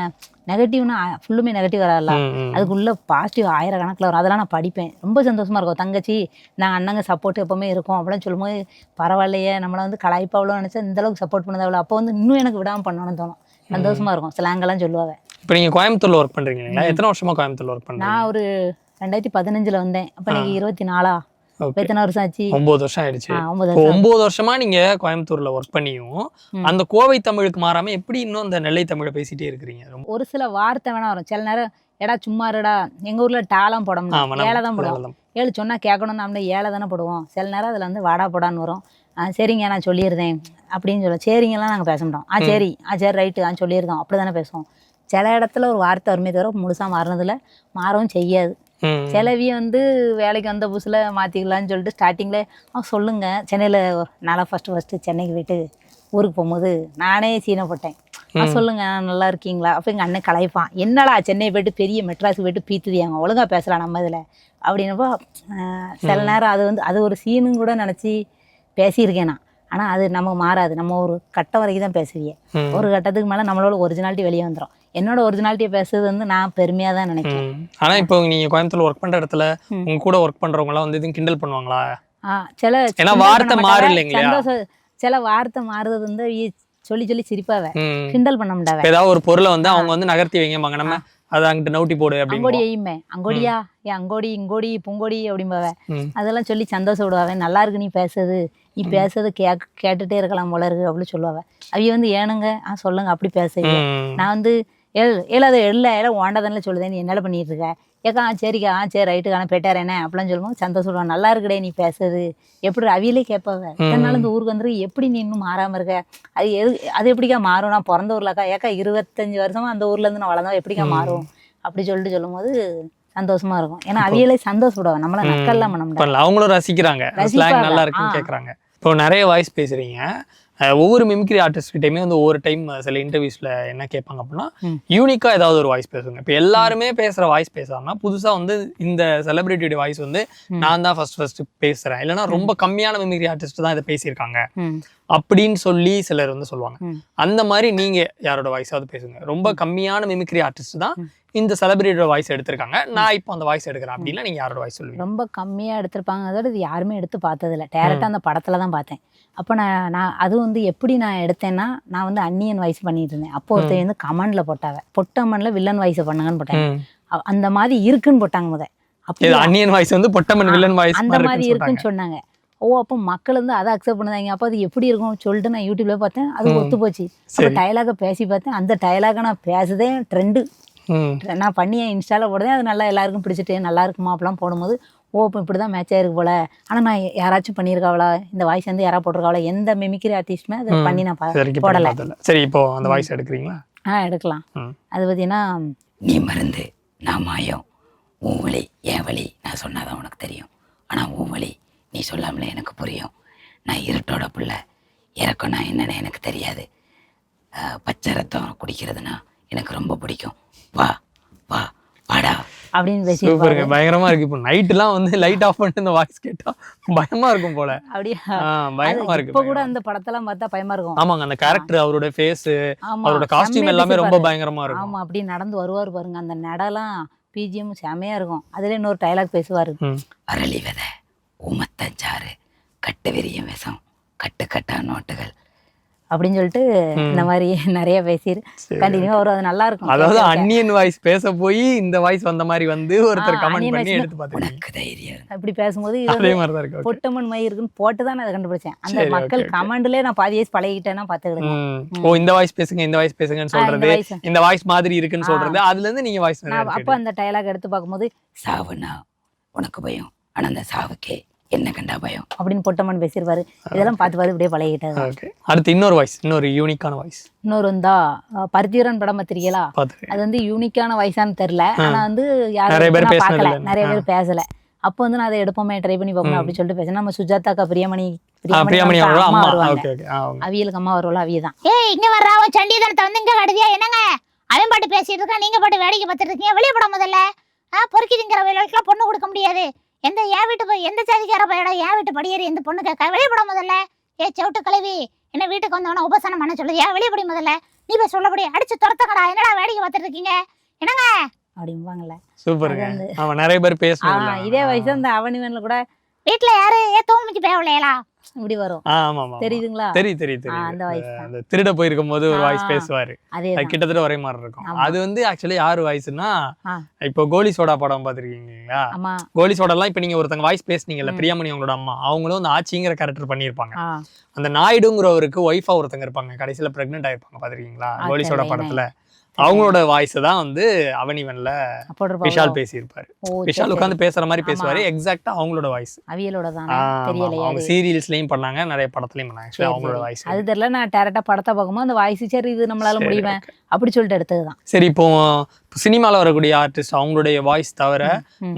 நெகட்டிவ்னா ஃபுல்லுமே நெகட்டிவ் வரால, அதுக்குள்ள பாசிட்டிவ் 1000 கணக்கில் வரும். அதெல்லாம் நான் படிப்பேன், ரொம்ப சந்தோஷமா இருக்கும். தங்கச்சி நாங்கள் அண்ணங்க சப்போர்ட் எப்போவுமே இருக்கும் அப்படின்னு சொல்லும்போது பரவாயில்லையே, நம்மளை வந்து கலாய்ப்பாவளோ நினச்சா இந்த அளவுக்கு சப்போர்ட் பண்ணதாவளோ, அப்போ வந்து இன்னும் எனக்கு விடாமல் பண்ணணும்னு தோணும். சந்தோஷமா இருக்கும். ஸ்லாங்கெல்லாம் சொல்லுவாங்க. இப்போ நீங்க கோயம்புத்தூர்ல ஒர்க் பண்றீங்க இல்லைங்களா? எத்தனை வருஷமா கோயம்புத்தூர்ல ஒர்க் பண்றீங்க? நான் ஒரு 2015 வந்தேன். அப்ப இன்னைக்கு 24 எத்தனை வருஷம் ஆச்சு? 9 வருஷம் ஆயிடுச்சு. 9 இப்போ வருஷம். 9 வருஷமா நீங்க கோயம்புத்தூர்ல ஒர்க் பண்ணியும் அந்த கோவை தமிழுக்கு மாறாம எப்படி இன்னும் அந்த நெல்லை தமிழை பேசிட்டே இருக்கிறீங்க? ஒரு சில வார்த்தை வேணா வரும். சில நேரம் எடா சும்மா இருடா, எங்க ஊர்ல டாலாம் போடணும், ஏழை தான் போடுவோம். ஏழு சொன்னா கேட்கணும், நம்ம ஏழை தானே போடுவோம். சில நேரம் அதுல வந்து வாடா போடான்னு வரும். சரிங்க நான் சொல்லியிருந்தேன் அப்படின்னு சொல்லுவோம். சரிங்கெல்லாம் நாங்கள் பேச மாட்டோம். சரி சரி ரைட்டு சொல்லியிருந்தோம் அப்படி தானே பேசுவோம். சில இடத்துல ஒரு வார்த்தை வருமே தவிர முழுசா மாறினதுல மாறவும் செய்யாது. சிலவிய வந்து வேலைக்கு வந்த புதுசுல மாற்றிக்கலான்னு சொல்லிட்டு ஸ்டார்டிங்கில் சொல்லுங்க. சென்னையில் நல்லா ஃபஸ்ட்டு சென்னைக்கு போயிட்டு ஊருக்கு போகும்போது நானே சீனை போட்டேன். சொல்லுங்க நல்லா இருக்கீங்களா? அப்போ எங்கள் அண்ணன் கலாய்ப்பான், என்னடா சென்னை போயிட்டு பெரிய மெட்ராஸுக்கு போயிட்டு பீத்துதியாங்க, ஒழுங்காக பேசலாம் நம்ம இதில் அப்படின்னப்போ சில நேரம் அது வந்து அது ஒரு சீனுன்னு கூட நினச்சி பேசியிருக்கேன் நான். ஆனால் அது நம்ம மாறாது. நம்ம ஒரு கட்டம் வரைக்கும் தான் பேசுவீங்க. ஒரு கட்டத்துக்கு மேலே நம்மளோட ஒரிஜினாலிட்டி வெளியே வந்துடும். என்னோட ஒரிஜினாலிட்டியை பேசுறது வந்து நான் பெருமையாக தான் நினைக்கிறேன். ஆனால் இப்போ நீங்கள் கோயம்புத்தூர்ல ஒர்க் பண்ணுற இடத்துல உங்க கூட ஒர்க் பண்ணுறவங்களாம் வந்து எதுவும் கிண்டல் பண்ணுவாங்களா? சில வார்த்தை மாறு இல்லைங்களா? சந்தோஷம். சில வார்த்தை மாறுறது வந்து சொல்லி சொல்லி சிரிப்பாவ கிண்டல் பண்ண முடியாத. ஏதாவது ஒரு பொருளை வந்து அவங்க வந்து நகர்த்தி வைங்க, நம்ம அதை அங்கிட்டு நவுட்டி போடு அங்கோடி எய்யுமே, அங்கோடியா ஏன் அங்கோடி இங்கோடி பூங்கோடி அப்படிம்பாவ. அதெல்லாம் சொல்லி சந்தோஷம் விடுவாங்க. நல்லா இருக்கு நீ பேசுறது, நீ பேசுறது கேட்டுட்டே இருக்கலாம் போல இருக்கு அப்படின்னு சொல்லுவாங்க. அவைய வந்து ஏனுங்க சொல்லுங்க அப்படி பேசுவீங்க. நான் வந்து ஏழாவது எல்லாம் ஓண்டதானே சொல்லுதேன், நீ என்னால பண்ணிட்டு இருக்க ஏக்கா சரிக்கா சரி ரைட்டுக்கான பெட்டாரேனே அப்படிலாம் சொல்லுவோம். சந்தோஷம் சொல்லுவாங்க. நல்லா இருக்குடே நீ பேசுறது எப்படி அவியலே கேட்பாங்க. இதனால இந்த ஊருக்கு வந்துருக்கு எப்படி நீ இன்னும் மாறாம இருக்க, அது எப்படிக்கா மாறும், நான் பிறந்த ஊர்லக்கா ஏக்கா 25 வருஷமா அந்த ஊர்ல இருந்து நான் வளர்ந்தா எப்படிக்கா மாறும் அப்படி சொல்லிட்டு சொல்லும் போது சந்தோஷமா இருக்கும். ஏன்னா அவியலே சந்தோஷப்படுவாங்க, நம்மள நக்கல்லாம் பண்ண முடியாது. அவங்களும் ரசிக்கிறாங்க, நல்லா இருக்குன்னு கேட்கறாங்க. இப்போ நிறைய வாய்ஸ் பேசுறீங்க. ஒவ்வொரு மிமிக்ரி ஆர்டிஸ்ட் கிட்டையுமே வந்து ஒவ்வொரு டைம் சில இன்டர்வியூஸ்ல என்ன கேட்பாங்க அப்படின்னா யூனிக்கா ஏதாவது ஒரு வாய்ஸ் பேசுங்க. இப்போ எல்லாருமே பேசுற வாய்ஸ் பேசாம புதுசா வந்து இந்த செலிபிரிட்டியோட வாய்ஸ் வந்து நான் தான் ஃபர்ஸ்ட் பேசுறேன், இல்லைன்னா ரொம்ப கம்மியான மிமிக்ரி ஆர்டிஸ்ட் தான் இதை பேசியிருக்காங்க அப்படின்னு சொல்லி சிலர் வந்து சொல்லுவாங்க. அந்த மாதிரி நீங்க யாரோட வாய்ஸாவது பேசுங்க. ரொம்ப கம்மியான மிமிக்ரி ஆர்டிஸ்ட் தான் இந்த செலிபிரிட்டியோட வாய்ஸ் எடுத்திருக்காங்க, நான் இப்போ அந்த வாய்ஸ் எடுக்கிறேன் அப்படின்னா நீங்க யாரோட வாய்ஸ் சொல்லுவீங்க? ரொம்ப கம்மியா எடுத்திருப்பாங்க. அதோட இது யாருமே எடுத்து பார்த்ததில்ல. டேரக்டா அந்த படத்துல தான் பார்த்தேன். அப்போ நான் அது வந்து எப்படி நான் எடுத்தேன்னா, நான் வந்து அன்னியன் வாய்ஸ் பண்ணிட்டு இருந்தேன். அப்போ ஒருத்தர் வந்து கமெண்ட்ல போட்டாவ பொட்டம்மன்ல வில்லன் வாய்ஸ் பண்ணுங்கன்னு போட்டாங்க. அந்த மாதிரி இருக்குன்னு போட்டாங்க முத. அப்போ அன்னியன் வாய்ஸ் வந்து பொட்டம்மன் வில்லன் வாய்ஸ் அந்த மாதிரி இருக்குன்னு சொன்னாங்க. அப்போ மக்கள் வந்து அதை அக்செப்ட் பண்ணுதாங்க. அப்போ அது எப்படி இருக்கும் சொல்லிட்டு நான் யூடியூப்ல பார்த்தேன். அது ஒத்து போச்சு. அப்போ டயலாக பேசி பார்த்தேன். அந்த டயலாக நான் பேசுதே ட்ரெண்டு. நான் பண்ணி இன்ஸ்டால போடுறேன். அது நல்லா எல்லாருக்கும் பிடிச்சிட்டு நல்லா இருக்குமா அப்படிலாம் போடும்போது இப்போ இப்படிதான் மேட்ச் ஆயிருக்கு போல. ஆனா நான் யாராச்சும் பண்ணியிருக்காவளா, இந்த வாய்ஸ் வந்து யாரா போட்டிருக்காவளா, எந்த மிமிக்ரி ஆர்டிஸ்டுமே அதை பண்ணி நான் போடல. சரி, இப்போ அந்த வாய்ஸ் எடுக்கிறீங்களா? எடுக்கலாம். அது பார்த்தீங்கன்னா, நீ மருந்து நான் மாயம், உன் வழி என் வழி நான் சொன்னாதான் உனக்கு தெரியும், ஆனா உன் வழி நீ சொல்லாமலே எனக்கு புரியும். நான் இருட்டோட பிள்ளை, இறக்கம் நான் என்னன்னு எனக்கு தெரியாது, பச்சை ரத்தம் குடிக்கிறதுனா எனக்கு ரொம்ப பிடிக்கும், வா வா வாடா அப்படின்னு பேசி பயங்கரமா இருக்கு. இப்போ நைட்லாம் வந்து லைட் ஆஃப் பண்ணிட்டு இந்த வாய்ஸ் கேட்டா பயமா இருக்கும் போல. அப்படியே பயமா இருக்கு. இப்போ கூட அந்த படத்தெல்லாம் பார்த்தா பயமா இருக்கும். ஆமாங்க, அந்த கேரக்டர், அவரோட ஃபேஸ், அவரோட காஸ்டியூம் எல்லாமே ரொம்ப பயங்கரமா இருக்கும். ஆமா, அப்படி நடந்து வருவாரு பாருங்க. அந்த நடலாம் பிஜிஎம் செமையா இருக்கும். அதுல இன்னொரு டைலாக் பேசுவாரு, அரளி விதை ஊமத்தஞ்சாறு கட்டு விரியும் விஷம் கட்டு கட்டா நோட்டுகள் அப்படின்னு சொல்லிட்டு இந்த மாதிரி நிறைய பேசிரு கண்டினியூவா வரும். அது நல்லா இருக்கும். அதாவது அன்னியன் வாய்ஸ் பேச போய் இந்த வாய்ஸ் வந்த மாதிரி வந்து ஒருத்தர் கமெண்ட் பண்ணி எடுத்து பார்த்தேன். அப்படி பேசும்போது பொட்டமன் மாதிரி இருக்குன்னு போட்டு தான் நான் அதை கண்டுபிடிச்சேன். அந்த மக்கள் கமெண்ட்லயே நான் பாதி வயசு பழகிட்டேன்னா பாத்துக்கிடுங்க. ஓ, இந்த வாய்ஸ் பேசுங்க இந்த வாய்ஸ் பேசுங்கன்னு சொல்றது, இந்த வாய்ஸ் மாதிரி இருக்குன்னு சொல்றது, அதுல இருந்து நீங்க வாய்ஸ். அப்ப அந்த டயலாக் எடுத்து பார்க்கும்போது சாவுனா உனக்கு பயம், ஆனா அந்த சாவுக்கே என்ன கண்டா பயம் அப்படின்னு பொட்டமன் பேசிருப்பாரு. இதெல்லாம் பார்த்து பார்த்து இப்படியே பழகிட்டாரு. அடுத்து இன்னொரு வாய்ஸ், இன்னொரு யூனிக்கான வாய்ஸ். இன்னொரு வந்தா பருத்திவீரன் படம் பார்த்திருக்கீங்களா? அது வந்து யூனிக்கான வாய்ஸான்னு தெரியல. ஆனா வந்து யாரும் பார்க்கல, நிறைய பேர் பேசல. அப்போ வந்து நான் அதை எடுப்போமே ட்ரை பண்ணி பார்க்கணும் அப்படின்னு சொல்லிட்டு பேசினேன். நம்ம சுஜாதாக்கா பிரியமணி அம்மா வருவாங்க, அவியலுக்கு அம்மா வருவாள், அவியதான். இங்க வர்றா சண்டிதனத்தை வந்து இங்க கடுதியா என்னங்க அவன் பாட்டு பேசிட்டு இருக்கா, நீங்க பாட்டு வேடிக்கை பார்த்துட்டு இருக்கீங்க, வெளியே போட முதல்ல. பொறுக்கி திங்கிற வேலைக்கெல்லாம் பொண்ணு கொடுக்க முடியாது. எந்த என் வீட்டு எந்த ஜாதிக்கார பையடா என் வீட்டு படியேறி எந்த பொண்ணு கேட்க, வெளியே போட முதல்ல. செவிட்டு கழுவி என்ன வீட்டுக்கு வந்தவன உபசனம் பண்ண சொல்லுது, வெளியே படி முதல்ல. நீ போய் சொல்லபடி அடிச்சு துரத்தக்கடா, என்னடா வேடிக்கை பார்த்துட்டு இருக்கீங்க என்னங்க அப்படிம்பாங்கல்ல. சூப்பருங்க. ஆமா, நிறைய பேர் பேசுவாங்க. இதே வயசு அந்த அவனிவன்ல கூட வீட்டுல யாரு தூங்குச்சு பேவலையா இப்படி வரும். ஆமா ஆமா தெரியுதுங்களா? தெரியும் அந்த வாய்ஸ் தான். அந்த திருட போயிருக்கும் போது ஒரு வாய்ஸ் பேசுவாரு, அதே அது கிட்டத்தட்ட ஒரே மாதிரி இருக்கும். அது வந்து ஆக்சுவலி யாரு வாய்ஸ்னா, இப்போ கோலி சோடா படம் பாத்திருக்கீங்களா? ஆமா. கோலி சோடா எல்லாம் இப்ப நீங்க ஒருத்தங்க வாய்ஸ் பேசுனீங்கல்ல, பிரியாமணி அவங்களோட அம்மா, அவங்களும் அந்த ஆச்சிங்கிற கேரக்டர் பண்ணிருப்பாங்க. அந்த நாயுடுங்கிறவருக்கு ஒய்ஃபா ஒருத்தங்க இருப்பாங்க, கடைசியில பிரெக்னென்ட் ஆயிருப்பாங்க, பாத்திருக்கீங்களா கோலி சோடா படத்துல? அவங்களோட வாய்ஸ் தான் வந்து அவனிவன்ல விஷால் பேசியிருப்பாரு. விஷால் உட்காந்து பேசுற மாதிரி பேசுவாரு, எக்ஸாக்டா அவங்களோட வாய்ஸ். அவியலோட தானே, தெரியலையா? அவங்க சீரியல்ஸ்லயும் பண்ணாங்க, நிறைய படத்துலயும் பண்ணாங்க. ஆக்சுவலி அவங்களோட வாய்ஸ் அது தெரியல. நான் டேரக்டா படத்தை பார்க்கும்போது அந்த வாய்ஸ் சரி இது நம்மளால முடியுமே அப்படி சொல்லிட்டு எடுத்ததுதான். சரி, இப்போ சினிமால வரக்கூடிய ஆர்டிஸ்ட் அவங்களுடைய வாய்ஸ் தவிர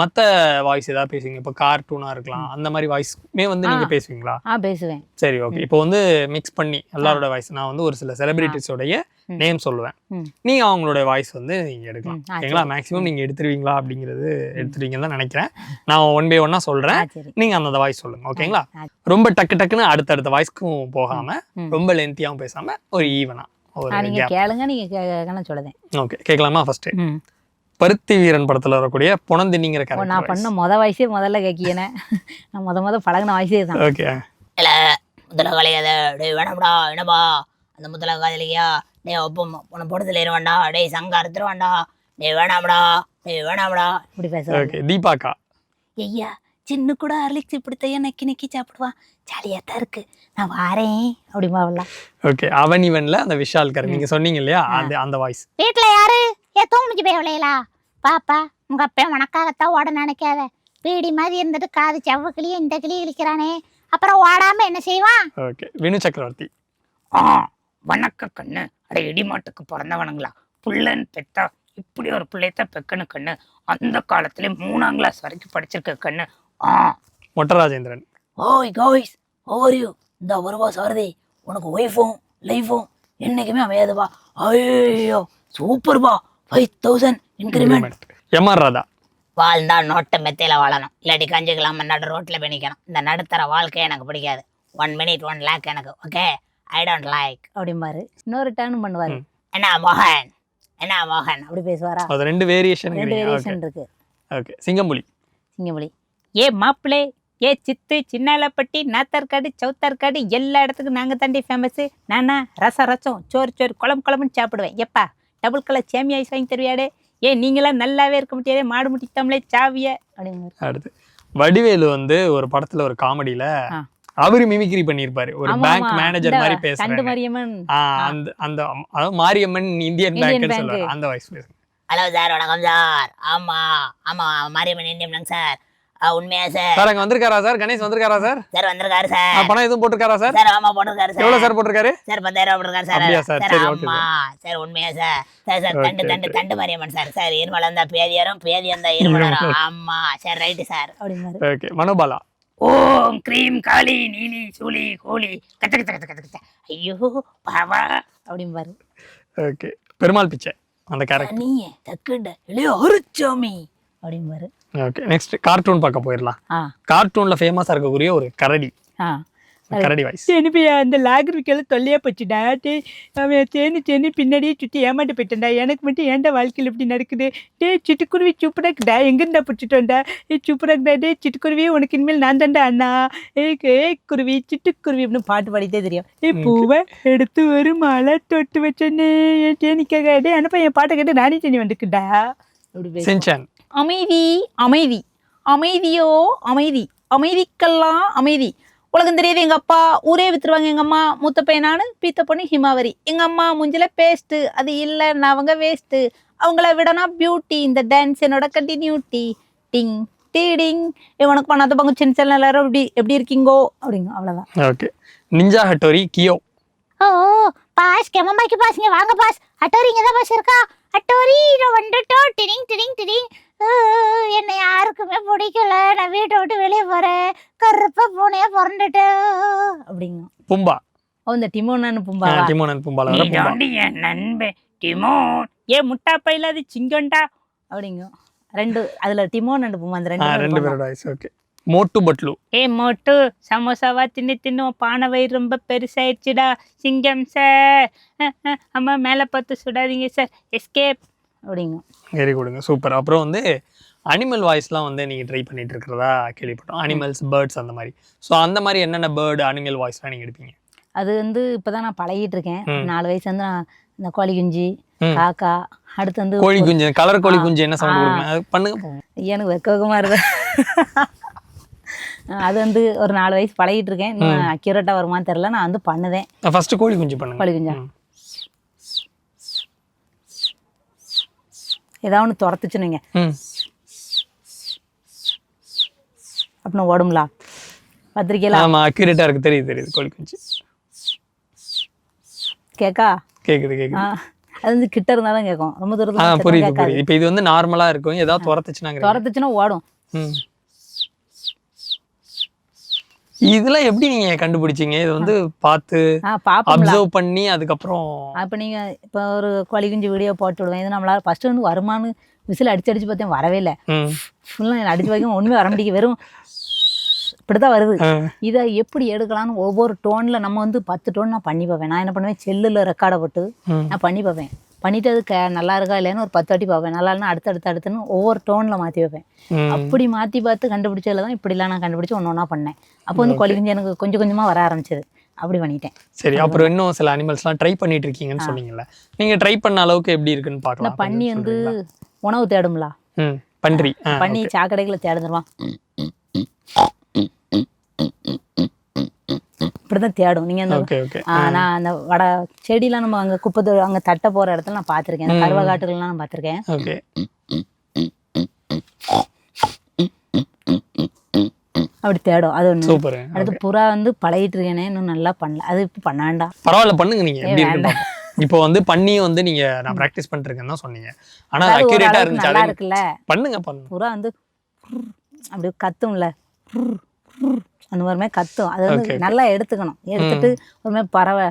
மத்த வாய்ஸ் ஏதாவது பேசுவீங்க? இப்போ கார்ட்டூனா இருக்கலாம், அந்த மாதிரி வாய்ஸ்மே வந்து நீங்க பேசுவீங்களா? பேசுவேன். சரி, ஓகே. இப்போ வந்து மிக்ஸ் பண்ணி எல்லாரோட வாய்ஸ், நான் வந்து ஒரு சில செலிபிரிட்டிஸோடைய நேம் சொல்லுவேன், நீங்க அவங்களோட வாய்ஸ் வந்து நீங்க எடுக்கலாம், ஓகேங்களா? மேக்ஸிமம் நீங்க எடுத்துருவீங்களா அப்படிங்கிறது எடுத்துருவீங்கன்னு தான் நினைக்கிறேன். நான் ஒன் பை ஒன்னா சொல்றேன், நீங்க அந்த வாய்ஸ் சொல்லுங்க, ஓகேங்களா? ரொம்ப டக்குன்னு அடுத்தடுத்த வாய்ஸ்க்கும் போகாம, ரொம்ப லென்த்தியாவும் பேசாம, ஒரு ஈவனா நீங்க கேளுங்க, நீங்க கேட்கணும் சொல்லுதேன். ஓகே, கேட்கலாமா? ஃபர்ஸ்ட் பருத்தி வீரன் படத்துல வரக்கூடிய பொணந்தினிங்கிற கேரக்டர். நான் பண்ண வாய்ஸே முதல்ல கேக்கியனே, நான் முத பழகின வாய்ஸே தான். ஓகே. இல்ல முதல்ல காலையாத டேய் வேணாம்டா, என்னப்பா அந்த முதல்ல காதலியா, டேய் ஒப்பம் உன போடுதல ஏறுவான்டா, டேய் சங்க அறுத்துருவான்டா, டேய் வேணாம்டா இப்படி பேசுறேன். ஓகே. தீபாக்கா. ஐயா சின்ன கூட ஹார்லிக்ஸ் இப்படித்தையா நக்கி சாப்பிடுவான், ஜாலியா தான் இருக்கு, நான் வாரேன் அப்படிமாவலாம். ஓகே. அவனிவன்ல அந்த விஷால் கர் நீங்க சொன்னீங்க இல்லையா, அந்த வாய்ஸ். வீட்டுல யாரு தூங்குச்சு பேவலையா? பாப்பா உங்க அப்பா உனக்காகத்தான் ஓட நினைக்காத, பீடி மாதிரி இருந்துட்டு காது செவ்வக்கிளியே இந்த கிளி இழிக்கிறானே, அப்புறம் ஓடாம என்ன செய்வான்? ஓகே. வினு சக்கரவர்த்தி. வணக்க கண்ணு, அட இடிமாட்டுக்கு பிறந்தவனுங்களா, புள்ளன்னு பெத்தா இப்படி ஒரு பிள்ளையத்தான் பெக்கனு கண்ணு, அந்த காலத்துல 3ஆம் கிளாஸ் வரைக்கும் படிச்சிருக்க கண்ணு. மொட்டராஜேந்திரன். ஓய் காய்ஸ், ஹவ் ஆர் யூ? இந்த வருவா சாரதி, உனக்கு ஒய்ஃபும் லைஃபும் என்னைக்குமே அமையாதுப்பா. ஐயோ சூப்பர்பா, 5000 இன்கிரிமெண்ட். எம்ஆர் ராதா. வாழ்ந்தா நோட்டை மெத்தையில வாழணும், இல்லாட்டி கஞ்சிக்கலாம் நடு ரோட்ல பண்ணிக்கணும். இந்த நடுத்தர வாழ்க்கை எனக்கு பிடிக்காது. 1 minute 1 lakh எனக்கு, ஓகே? ஐ டோன்ட் லைக் அப்படிம்பாரு. இன்னொரு டர்ன் பண்ணுவாரு, என்ன மோகன் அப்படி பேசுவாரா? அது ரெண்டு வேரியேஷன் இருக்கு. ஓகே. சிங்கம்புலி. ஏ மாப்பிளே, ஏ சித்து, சின்னாலப்பட்டி, நாத்தர்காடு, சவுத்தார்காடு, எல்லா இடத்துக்கும் நாங்கள் தாண்டி ஃபேமஸ்ஸு. நானா ரசம் சோறு குழம்புன்னு சாப்பிடுவேன். எப்பா டபுள் கலர் சேமியா ஐஸ் வாங்கி தருவியாடே, நீங்களாம் நல்லாவே இருக்க முடியாதே, மாடு முட்டித்தம்லே சாவிய அப்படின்னு. அடுத்து வடிவேலு வந்து ஒரு படத்துல ஒரு காமெடியில அவரு மிமிக்ரி பண்ணிருப்பாரு, ஒரு பேங்க் மேனேஜர் மாதிரி பேசுறாரு. மாரியம்மன், அந்த மாரியம்மன் இந்தியன் பேங்க்னு சொல்லுவாங்க, அந்த வாய்ஸ் பேசுங்க. ஹலோ சார், வணக்கம் சார். ஆமா மாரியம்மன் இந்தியன் பேங்க் சார். உண்மையா சார்? சார் அங்க வந்திருக்காரா சார்? கணேஷ் வந்திருக்காரா சார்? சார் வந்திருக்காரு சார். பணம் எதுவும் போட்டுருக்காரா சார்? சார் ஆமா போட்டுருக்காரு சார். எவ்வளவு சார் போட்டுருக்காரு? சார் 10,000 போட்டுருக்காரு சார். அப்படியா சார்? சரி, ஓகே ஆமா சார். உண்மையா சார்? சார் தண்டு மாரியம்மன் சார். சார் இருமல் வந்தா பேதியாரும், பேதி வந்தா இருமலரும். ஆமா sir, right sir. Okay. Manobala. ஓம் கிரீம் காளி நீலி சூலி கோலி கத்த ஐயோ பாவா அப்படிம்பாரு. ஓகே. பெருமாள் பிச்சை அந்த கேரக்டர். நீ தக்குண்ட இல்லையோ அருச்சாமி அப்படிம்பாரு. ஓகே. நெக்ஸ்ட் கார்ட்டூன் பார்க்க போயிடலாம். கார்ட்டூன்ல ஃபேமஸா இருக்கக்கூடிய ஒரு கரடி, கரடி வாய்ஸ். செனிப்பியா அந்த லாகரிக்கல தொல்லையா போச்சுடா, அவன் தேனி பின்னாடியே சுற்றி ஏமாட்டு போயிட்டேன்டா, எனக்கு மட்டும் ஏன்டா வாழ்க்கையில் இப்படி நடக்குது, சிட்டுக்குருவி சூப்பராக்குடா, எங்கேருந்தா பிடிச்சிட்டோண்டா, சூப்பராக்குடா, சிட்டுக்குருவி உனக்கு இனிமேல் நான் தாண்டா அண்ணா, குருவி சிட்டுக்குருவி அப்படின்னு பாட்டு பாடிட்டே தெரியும். பூவை எடுத்து ஒரு மாலை தொட்டு வச்சேன்னு என் தேனிக்காக, அனுப்ப என் பாட்டை கேட்டு நானே தேனி வந்துக்குடா அப்படி. சின்சான். அமைதியோ அமைதிக்கெல்லாம் அமைதி. உலகம் தெரியாது, எங்கள் அப்பா ஊரே வித்துருவாங்க, எங்கள் அம்மா மூத்த பையனானு பீத்த பொண்ணு ஹிமாவரி, எங்கள் அம்மா முஞ்சில பேஸ்ட்டு, அது இல்லைன்னா அவங்க வேஸ்ட்டு, அவங்கள விடனா பியூட்டி, இந்த டான்ஸ் என்னோட கண்டினியூட்டி, டிங் டீடிங், உனக்கு பண்ணாத பங்கு சின்ன எல்லாரும் எப்படி இருக்கீங்கோ அப்படிங்க, அவ்வளோதான். ஓகே. நிஞ்சா ஹட்டோரி கியோ. ஓ பாஸ், கெமமாக்கி பாஸ்ங்க, வாங்க பாஸ், ஹட்டோரி இங்கே தான் பாஸ் இருக்கா, ஹட்டோரி நான் வந்துட்டோம், டிடிங். என்னை யாருக்குமே பிடிக்கல, நான் வீட்டை விட்டு வெளியே போறேன், கருப்பா பூனையா பிறந்துட்டு அப்படிங்க. பும்பா. இந்த டிமோனானு பும்பா. டிமோனன் பும்பால வர பும்பா. என் நண்பே டிமோன், முட்டா பையில அது சிங்கண்டா அப்படிங்க. ரெண்டு அதுல டிமோன் அண்ட் பும்பா, அந்த ரெண்டு பேரோட வாய்ஸ். ஓகே. மோட்டு பட்லு. மோட்டு சமோசாவா தின்னு பானை வயிறு ரொம்ப பெருசாயிடுச்சுடா, சிங்கம் சார், அம்மா மேலே பார்த்து சுடாதீங்க சார், எஸ்கேப் அப்படிங்க. வெரி குடுங்க, சூப்பர். அப்புறம் வந்து அனிமல் வாய்ஸ்லாம் வந்து நீங்கள் ட்ரை பண்ணிட்டு இருக்கிறதா கேள்விப்பட்டோம். அனிமல்ஸ், பேர்ட்ஸ் அந்த மாதிரி. ஸோ அந்த மாதிரி என்னென்ன பேர்டு அனிமல் வாய்ஸ்லாம் நீங்கள் எடுப்பீங்க? அது வந்து இப்போதான் நான் பழகிட்டு இருக்கேன். 4 வயசு வந்து நான் இந்த கோழி குஞ்சு, காக்கா, அடுத்து வந்து கோழி குஞ்சு, கலர் கோழி குஞ்சு என்ன சவுண்ட் கொடுங்க அது பண்ணுங்க. எனக்கு வெக்கமாக இருது. அது வந்து ஒரு 4 வயசு பழகிட்டு இருக்கேன். இன்னும் அக்யூரேட்டாக வருமானு தெரில. நான் வந்து பண்ணுவேன். ஃபர்ஸ்ட் கோழி குஞ்சு பண்ணுங்க. கோழி குஞ்சா ஏதாவது ஒன்று துரத்துச்சுனுங்க அப்படின்னு ஓடும்லா பத்திரிக்கையில. ஆமா அக்யூரேட்டா இருக்கு. தெரியுது கோழி குஞ்சு கேக்கா கேக்குது. அது வந்து கிட்ட இருந்தா தான் கேட்கும். ரொம்ப தூரத்துல புரியுது. இப்போ இது வந்து நார்மலா இருக்கும். ஏதாவது துரத்துச்சுன்னா ஓடும். இதெல்லாம் எப்படி நீங்க கண்டுபிடிச்சீங்க? இது வந்து பார்த்து அப்சர்வ் பண்ணி அதுக்கப்புறம் அப்ப நீங்க இப்போ ஒரு கோழி குஞ்சு வீடியோ போட்டு விடுவேன். இது நம்மளால ஃபர்ஸ்ட் வந்து வருமானு விசில் அடிச்சு பார்த்தேன், வரவே இல்லை. ஃபுல்லாக அடிச்சு வைக்கும், ஒன்றுமே வர முடியும். வெறும் இப்படிதான் வருது. இதை எப்படி எடுக்கலாம்னு ஒவ்வொரு டோன்ல நம்ம வந்து 10 டோன் நான் பண்ணி பார்ப்பேன். நான் என்ன பண்ணுவேன், செல்லுல ரெக்கார்டை போட்டு நான் பண்ணி பார்ப்பேன். பண்ணிட்டு அது நல்லா இருக்கா இல்லையான்னு ஒரு 10 வாட்டி பார்ப்பேன். நல்லா இல்லைன்னா அடுத்தடுத்துன்னு ஒவ்வொரு டோன்ல மாற்றி வைப்பேன். அப்படி மாற்றி பார்த்து கண்டுபிடிச்சதுல தான் இப்படிலாம் நான் கண்டுபிடிச்சி ஒன்றா பண்ணேன். அப்போ வந்து கோழி குஞ்சு எனக்கு கொஞ்சம் கொஞ்சமாக வர ஆரம்பிச்சது. அப்படி பண்ணிட்டேன். சரி, அப்புறம் இன்னும் சில அனிமல்ஸ்லாம் ட்ரை பண்ணிட்டு இருக்கீங்கன்னு சொன்னீங்கல்ல, நீங்க ட்ரை பண்ண அளவுக்கு எப்படி இருக்குன்னு பார்க்கலாம். பண்ணி வந்து உணவு தேடும்ல, பண்ணி சாக்கடைகளை தேடுந்துருவான். இப்படிதான் தேடும். நீங்க நான் அந்த வடை செடியெல்லாம் நம்ம அங்க குப்பை அங்க தட்ட போற இடத்துல நான் பாத்திருக்கேன். கருவகாட்டுகள்லாம் நான் பாத்திருக்கேன். அப்படி தேடும். அது ஒண்ணு. அடுத்து புறா வந்து பழகிட்டு இருக்கேனே, இன்னும் நல்லா பண்ணல. அது இப்ப பண்ண வேண்டாம். பரவாயில்ல, பண்ணுங்க. நீங்க எப்படி இருக்கு இப்போ வந்து பண்ணி வந்து நீங்க நான் பிராக்டிஸ் பண்ணிருக்கேன்னு தான் சொன்னீங்க. ஆனா அக்யூரேட்டா இருந்துச்சு. நல்லா இருக்குல்ல. பண்ணுங்க. புறா வந்து அப்படி கத்தும்ல, அந்த மாதிரி கத்தும். அது வந்து நல்லா எடுத்துக்கணும். எடுத்துட்டு ஒரு மாதிரி பறவை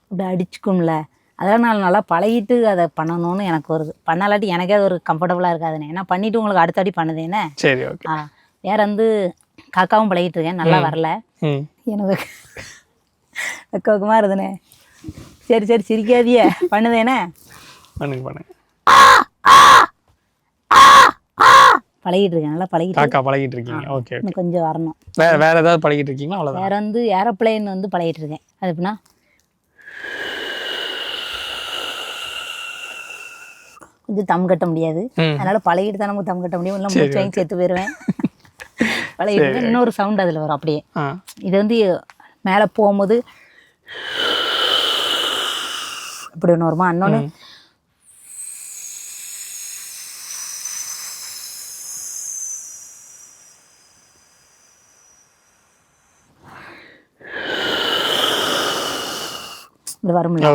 அப்படி அடிச்சுக்கும்ல, அதெல்லாம் நான் நல்லா பழகிட்டு அதை பண்ணணும்னு எனக்கு வருது. பண்ணாலாட்டி எனக்கே அது ஒரு கம்ஃபர்டபுளாக இருக்காதுண்ணே. ஏன்னா பண்ணிட்டு உங்களுக்கு அடுத்தடி பண்ணுது என்ன. சரி, வேற வந்து காக்காவும் பழகிட்டு இருக்கேன், நல்லா வரல. எனக்கு வெக்கமா இருதுண்ணே. சரி சரி சிரிக்காதியே, பண்ணுதேனே. பண்ணுங்க. பழகிட்டு இருக்கேன், நல்லா பழகிட்டு இருக்கீங்க. ஓகே, கொஞ்சம் வரணும். வேற ஏதாவது பழகிட்டு இருக்கீங்களா? அவ்வளவுதான். வேற வந்து ஏரோப்ளேன் வந்து பழகிட்டு இருக்கேன். அது எப்படின்னா கொஞ்சம் தம் கட்ட முடியாது, அதனால பழகிட்டு தான் நமக்கு தம் கட்ட முடியும். இல்லை மூச்சு வாங்கி சேர்த்து போயிடுவேன். பழகிட்டு இன்னொரு சவுண்ட் அதில் வரும் அப்படியே. இது வந்து மேலே போகும்போது இப்படி ஒன்று வருமா, இன்னொன்று இது வரும்ல.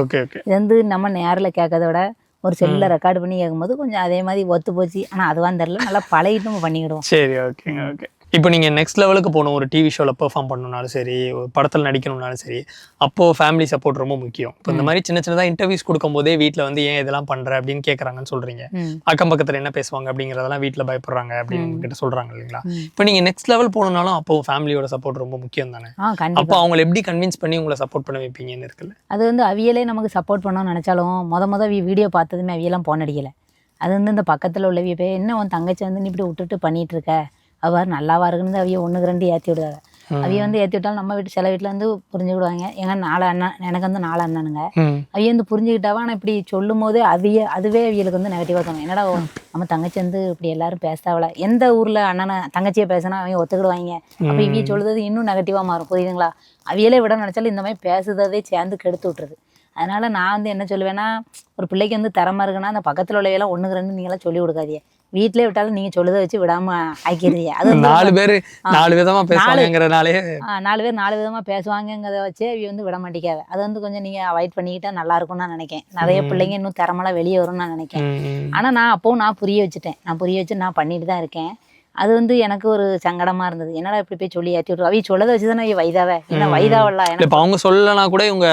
இது வந்து நம்ம நேரில் கேட்கறத விட ஒரு செல்லில் ரெக்கார்டு பண்ணி கேட்கும்போது கொஞ்சம் அதே மாதிரி ஒத்து போச்சு. ஆனால் அதுவான்னு தெரியல, நல்லா பழகிட்டு நம்ம பண்ணிக்கிடுவோம். சரி, ஓகே. இப்போ நீங்கள் நெக்ஸ்ட் லெவலுக்கு போகணும், ஒரு டிவி ஷோவில் பெர்ஃபார்ம் பண்ணணும்னாலும் சரி, ஒரு படத்தில் நடிக்கணும்னாலும் சரி, அப்போது ஃபேமிலி சப்போர்ட் ரொம்ப முக்கியம். இப்போ இந்த மாதிரி சின்னதாக இன்டர்வியூஸ் கொடுக்கும்போதே வீட்டில் வந்து ஏன் இதெல்லாம் பண்ணுற அப்படின்னு கேட்குறாங்கன்னு சொல்கிறீங்க. அக்கம் பக்கத்தில் என்ன பேசுவாங்க அப்படிங்கிறதெல்லாம் வீட்டில் பயப்படுறாங்க அப்படின்னு உங்ககிட்ட சொல்கிறாங்க இல்லைங்களா? இப்போ நீங்கள் நெக்ஸ்ட் லெவல் போகணுன்னாலும் அப்போ ஃபேமிலியோட சப்போர்ட் ரொம்ப முக்கியம் தானே. அப்போ அவங்களை எப்படி கன்வின்ஸ் பண்ணி உங்களை சப்போர்ட் பண்ண வைப்பீங்கன்னு இருக்குல்ல? அது வந்து அவியலே நமக்கு சப்போர்ட் பண்ணணும்னு நினச்சாலும் மொதல் வீடியோ பார்த்ததுமே அவியெல்லாம் போன் அடிக்கலை. அது வந்து இந்த பக்கத்தில் உள்ள போய் என்ன உன் தங்கச்சி வந்து நீ இப்படி விட்டுட்டு பண்ணிட்டு இருக்க, அவர் நல்லாவா இருக்குன்னு அவைய 1-2 ஏற்றி விடுவாங்க. அவைய வந்து ஏற்றி விட்டாலும் நம்ம வீட்டு சில வீட்டில் வந்து புரிஞ்சுக்கிடுவாங்க. ஏன்னா 4 அண்ணன், எனக்கு வந்து 4 அண்ணனுங்க. அவைய வந்து புரிஞ்சுக்கிட்டாவா. ஆனால் இப்படி சொல்லும் போது அதுவே அவியலுக்கு வந்து நெகட்டிவாக தோணும். என்னடா நம்ம தங்கச்சி வந்து இப்படி எல்லாரும் பேசாவல, எந்த ஊரில் அண்ணனை தங்கச்சியை பேசினா அவங்க ஒத்துக்கிடுவாங்க. அப்போ இவைய சொல்லுறது இன்னும் நெகட்டிவாக மாறும். புரியுதுங்களா? அவையிலே விட நினச்சாலும் இந்த மாதிரி பேசுறதே சேர்ந்து கெடுத்து விட்டுருது. அதனால நான் வந்து என்ன சொல்லுவேன்னா, ஒரு பிள்ளைக்கு வந்து தரமா இருக்குன்னா அந்த பக்கத்தில் உள்ளவையெல்லாம் 1-2 நீங்களாம் சொல்லி கொடுக்காதீங்க. வீட்டிலே விட்டாலும் நீங்க சொல்லுதை வச்சு விடாம ஆக்கிடுறீங்க. அது 4 பேர் 4 விதமா பேசுவாங்கங்கறனாலே 4 பேர் 4 விதமா பேசுவாங்கங்கிறத வச்சு அவ வந்து விட மாட்டேங்காது. அது வந்து கொஞ்சம் நீங்க அவாய்ட் பண்ணிக்கிட்டா நல்லா இருக்கும்னு நான் நினைக்கிறேன். நிறைய பிள்ளைங்க இன்னும் திறமெல்லாம் வெளியே வரும்னு நான் நினைக்கிறேன். ஆனா நான் அப்பவும் நான் புரிய வச்சு நான் பண்ணிட்டு தான் இருக்கேன். அது வந்து எனக்கு ஒரு சங்கடமா இருந்தது. என்னடா இப்படி போய் சொல்லி ஏற்றி விட்டு அவைய சொல்லதை வச்சுதானே அவைய வைதாவே என்ன வைதாவெல்லாம் எனக்கு அவங்க சொல்லலாம் கூட இவங்க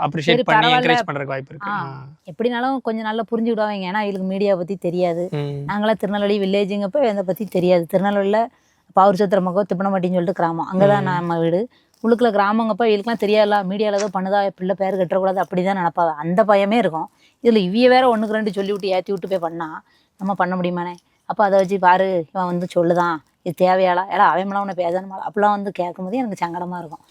அப்ரிஷியேட் பண்ணி என்கரேஜ் பண்றதுக்கு வாய்ப்பு இருக்கு. எப்படினாலும் கொஞ்சம் நல்லா புரிஞ்சுக்கிடுவாங்க. ஏன்னா அவங்களுக்கு மீடியா பத்தி தெரியாது. நாங்களாம் திருநெல்வேலி வில்லேஜுங்கப்போ எதை பத்தி தெரியாது. திருநெல்வேலியில் பவுர்சத்திரமக்கோ திப்பனம்பட்டின்னு சொல்லிட்டு கிராமம், அங்கதான் நம்ம வீடு. உள்ளுக்குள்ள கிராமங்கப்போ இவங்களுக்குலாம் தெரியாதுல, மீடியாவில் ஏதோ பண்ணுதா பிள்ளை பேர் கட்டக்கூடாது அப்படிதான் நினைப்பாங்க. அந்த பயமே இருக்கும். இதுல இவைய வேற 1-2 சொல்லி விட்டு ஏற்றி விட்டு போய் பண்ணா நம்ம பண்ண முடியுமானே? அப்போ அதை வச்சு பாரு இவன் வந்து சொல்லுதான் இது தேவையாளா ஏன்னா அவன் மேலே உன்னை பேசணுமா அப்படிலாம் வந்து கேட்கும்போது எனக்கு சங்கடமாக இருக்கும்.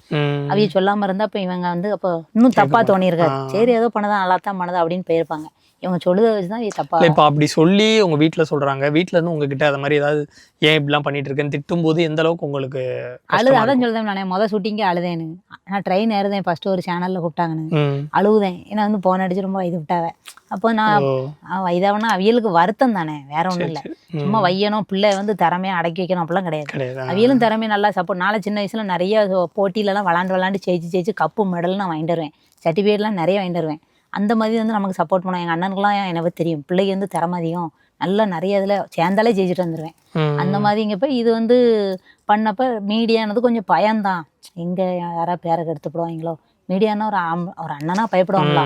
அவைய சொல்லாமல் இருந்தால் அப்போ இவங்க வந்து அப்போ இன்னும் தப்பாக தோணியிருக்காரு. சரி ஏதோ பண்ணதான் நல்லா தான் பண்ணதா அப்படின்னு போயிருப்பாங்க. இவங்க சொல்லுதை வச்சு தான் இவங்க தப்பா. இப்போ அப்படி சொல்லி உங்க வீட்டில் சொல்றாங்க, வீட்டில் இருந்து உங்ககிட்ட அது மாதிரி ஏதாவது ஏன் இப்படிலாம் பண்ணிட்டு இருக்கேன்னு திட்டும்போது எந்த அளவுக்கு உங்களுக்கு அதான் சொல்லுதேன். நானே மொதல் ஷூட்டிங்கே அழுதேன்னு. நான் ட்ரெயின் ஏறுதேன் ஃபர்ஸ்ட் ஒரு சேனலில் கூப்பிட்டாங்கன்னு அழுவுதேன். ஏன்னா வந்து போன் அடிச்சு ரொம்ப இது விட்டாவே. அப்போ நான் இதாவனா அவியலுக்கு வருத்தம் தானே, வேற ஒன்றும் இல்லை. சும்மா வையணும் பிள்ளை வந்து திறமையாக அடக்கி வைக்கணும் அப்படிலாம் கிடையாது. அவியலும் திறமையை நல்லா சப்போர்ட். நாளை சின்ன வயசுல நிறைய போட்டியிலலாம் விளாண்டு ஜெயிச்சு கப்பு மெடல் நான் வாங்கிட்டு வருவேன். சர்டிஃபிகேட்லாம் நிறைய வாங்கிட்டு வருவேன். அந்த மாதிரி வந்து நமக்கு சப்போர்ட் பண்ணுவோம். எங்கள் அண்ணனுக்குலாம் எனக்கு தெரியும் பிள்ளைக்கு வந்து திறமை அதிகம், நல்லா நிறைய இதில் சேர்ந்தாலே ஜெயிச்சுட்டு வந்துடுவேன். அந்த மாதிரிங்கப்போ இது வந்து பண்ணப்போ மீடியானது கொஞ்சம் பயம்தான். எங்கே யாராவது பேரை கெடுத்து போடுவாங்களோ, மீடியானா ஒரு அண்ணனா பயப்படுவாங்களா,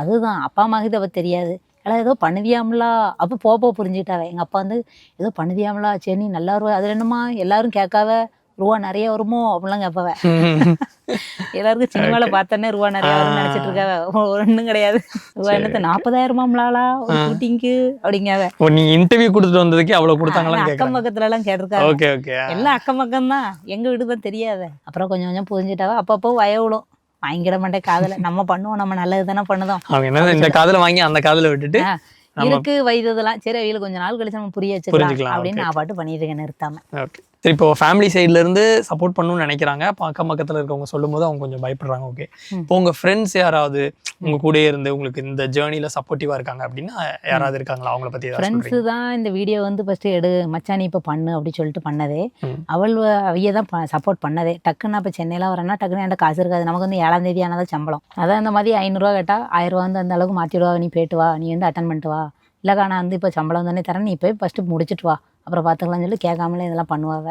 அதுதான். அப்பா அம்மாவுக்கு இதை தெரியாது. எல்லாம் ஏதோ பண்ணுவியாமலா அப்போ போப்போ புரிஞ்சுக்கிட்டாவே. எங்கள் அப்பா வந்து ஏதோ பண்ணுவியாமலா, சரி நீ நல்லா வருவா, அதில் என்னம்மா எல்லாரும் கேட்காவ ரூபா நிறைய வருமோ அப்படிலாம் கேட்பாவ. எல்லாருக்கும் சினிமாவில் பார்த்தோன்னே ரூபா நிறைய வரும்னு நினைச்சிட்டு இருக்காவ. ஒன்றும் கிடையாது. ரூபா என்னத்த 40,000 ஒரு ஷூட்டிங்கு அப்படிங்காவ. நீங்க இன்டர்வியூ கொடுத்துட்டு வந்ததுக்கு அவ்வளவு கொடுத்தாங்களா? அக்கம் பக்கத்துல எல்லாம் கேட்டிருக்காங்க. எல்லாம் அக்கம் பக்கம் தான், எங்க வீடு தான் தெரியாத. அப்புறம் கொஞ்சம் கொஞ்சம் புரிஞ்சுட்டாவ. அப்பப்போ வயவிடும் வாங்கிட மாட்டேன் காதல. நம்ம பண்ணுவோம், நம்ம நல்லது தானே பண்ணுதோம். அவங்க என்ன இந்த காதல வாங்கி அந்த காதல விட்டுட்டு இருக்கு வயதெல்லாம் சரி அவையில கொஞ்ச நாள் கழிச்சு நம்ம புரிய வச்சுக்கலாம் அப்படின்னு நான் பாட்டு பண்ணிட்டு இருக்கேன் நிறுத்தாம. சரி, இப்போ ஃபேமிலி சைட்ல இருந்து சப்போர்ட் பண்ணணும்னு நினைக்கிறாங்க. அப்போ அக்கம் பக்கத்துல இருக்கவங்க சொல்லும் போது அவங்க கொஞ்சம் பயப்படுறாங்க. ஓகே, இப்போ உங்க ஃப்ரெண்ட்ஸ் யாராவது உங்க கூடயே இருந்து உங்களுக்கு இந்த ஜேர்னில சப்போர்ட்டிவா இருக்காங்க அப்படின்னா யாராவது இருக்காங்களா? அவங்கள பத்தி ஃப்ரெண்ட்ஸ் தான் இந்த வீடியோ வந்து ஃபர்ஸ்ட் எடு மச்சானி இப்போ பண்ணு அப்படி சொல்லிட்டு பண்ணதே. அவைய தான் சப்போர்ட் பண்ணதே. டக்குன்னு இப்போ சென்னையில வரேன்னா டக்குன்னு என்கிட்ட காசு இருக்காது. நமக்கு வந்து 7ஆம் தேதி ஆனதான் சம்பளம். அதான் இந்த மாதிரி 500 கேட்டா 1000 வந்து அந்த அளவுக்கு மாற்றிடுவா. நீ போயிட்டு வா, நீ வந்து அட்டன் பண்ணிட்டு வா. இல்லைக்கா நான் வந்து இப்போ சம்பளம் தானே தரேன், நீ போய் ஃபஸ்ட்டு முடிச்சுட்டு வா, அப்புறம் பார்த்துக்கலாம்னு சொல்லி கேட்காமலே இதெல்லாம் பண்ணுவாங்க.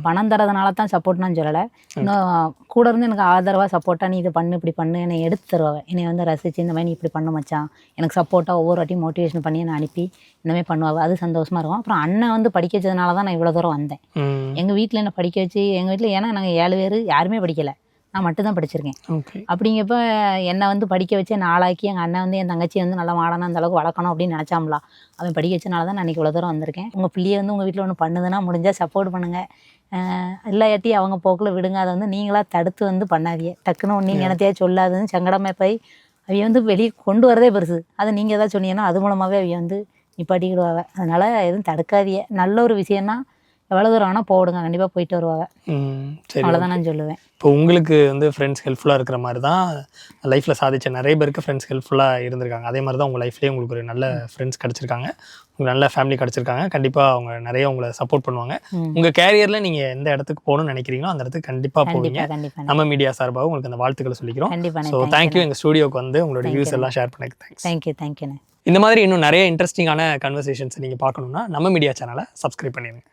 பணம் தரதுனால தான் சப்போர்ட்னு சொல்லலை. இன்னும் கூட இருந்து எனக்கு ஆதரவாக சப்போர்ட்டாக நீ இதை பண்ணு இப்படி பண்ணு என்னை எடுத்து தருவாங்க. என்னை வந்து ரசித்து இந்த மாதிரி நீ இப்படி பண்ணு மச்சான், எனக்கு சப்போர்ட்டாக ஒவ்வொரு வாட்டியும் மோட்டிவேஷன் பண்ணி என்னை அனுப்பி இந்தமாதிரி பண்ணுவாங்க. அது சந்தோஷமாக இருக்கும். அப்புறம் அண்ணன் வந்து படிக்க வச்சதுனால தான் நான் இவ்வளோ தூரம் வந்தேன். எங்கள் வீட்டில் என்னை படிக்க வச்சு, எங்கள் வீட்டில் ஏன்னா நாங்கள் 7 பேர் யாருமே படிக்கலை, நான் மட்டும்தான் படிச்சிருக்கேன். அப்படிங்கப்போ என்னை வந்து படிக்க வச்சு நாளாக்கி எங்கள் அண்ணன் வந்து என் தங்கச்சி வந்து நல்லா மாடணும் அந்த அளவுக்கு வளர்க்கணும் அப்படின்னு நினச்சாம்லா. அவன் படிக்க வச்சனால தான் நான் இவ்வளோ தூரம் வந்திருக்கேன். உங்கள் பிள்ளையை வந்து உங்கள் வீட்டில் ஒன்று பண்ணுதுன்னா முடிஞ்சால் சப்போர்ட் பண்ணுங்கள், இல்லாட்டி அவங்க போக்கில் விடுங்க. அதை வந்து நீங்களாக தடுத்து வந்து பண்ணாதீங்க. டக்குன்னு நீங்கள் என்னத்தையா சொல்லாதுன்னு சங்கடமாக போய் அவைய வந்து வெளியே கொண்டு வரதே பெருசு. அதை நீங்கள் எதாவது சொன்னீங்கன்னா அது மூலமாகவே அவைய வந்து நிப்பாட்டிக்கிடுவாங்க. அதனால் எதுவும் தடுக்காதீங்க. நல்ல ஒரு விஷயம்னா எவ்வளோ தூரம் வேணால் போடுங்க, கண்டிப்பாக போயிட்டு வருவாங்க. அவ்வளோதான் நான் சொல்லுவேன். இப்போ உங்களுக்கு வந்து ஃப்ரெண்ட்ஸ் ஹெல்ப்ஃபுல்லாக இருக்கிற மாதிரி தான் லைஃப்பில் சாதிச்ச நிறைய பேருக்கு ஃப்ரெண்ட்ஸ் ஹெல்ப்ஃபுல்லாக இருந்திருக்காங்க. அதே மாதிரி தான் உங்கள் லைஃப்லேயே உங்களுக்கு ஒரு நல்ல ஃப்ரெண்ட்ஸ் கிடச்சிருக்காங்க, உங்களுக்கு நல்ல ஃபேமிலி கிடச்சிருக்காங்க. கண்டிப்பாக அவங்க நிறைய உங்களை சப்போர்ட் பண்ணுவாங்க. உங்கள் கேரியரில் நீங்கள் எந்த இடத்துக்கு போகணும்னு நினைக்கிறீங்களோ அந்த இடத்துக்கு கண்டிப்பாக போவீங்க. நம்ம மீடியா சார்பாக உங்களுக்கு அந்த வாழ்த்துக்களை சொல்லிக்கிறோம். ஸோ தேங்க்யூ எங்கள் ஸ்டூடியோக்கு வந்து உங்களோட வியூஸ் எல்லாம் ஷேர் பண்ணக்கு தேங்க்யூ. இந்த மாதிரி இன்னும் நிறைய இன்ட்ரெஸ்டிங்கான கன்வர்சேஷன்ஸ் நீங்கள் பார்க்கணுன்னா நம்ம மீடியா சேனலை சப்ஸ்கிரைப் பண்ணிடுங்க.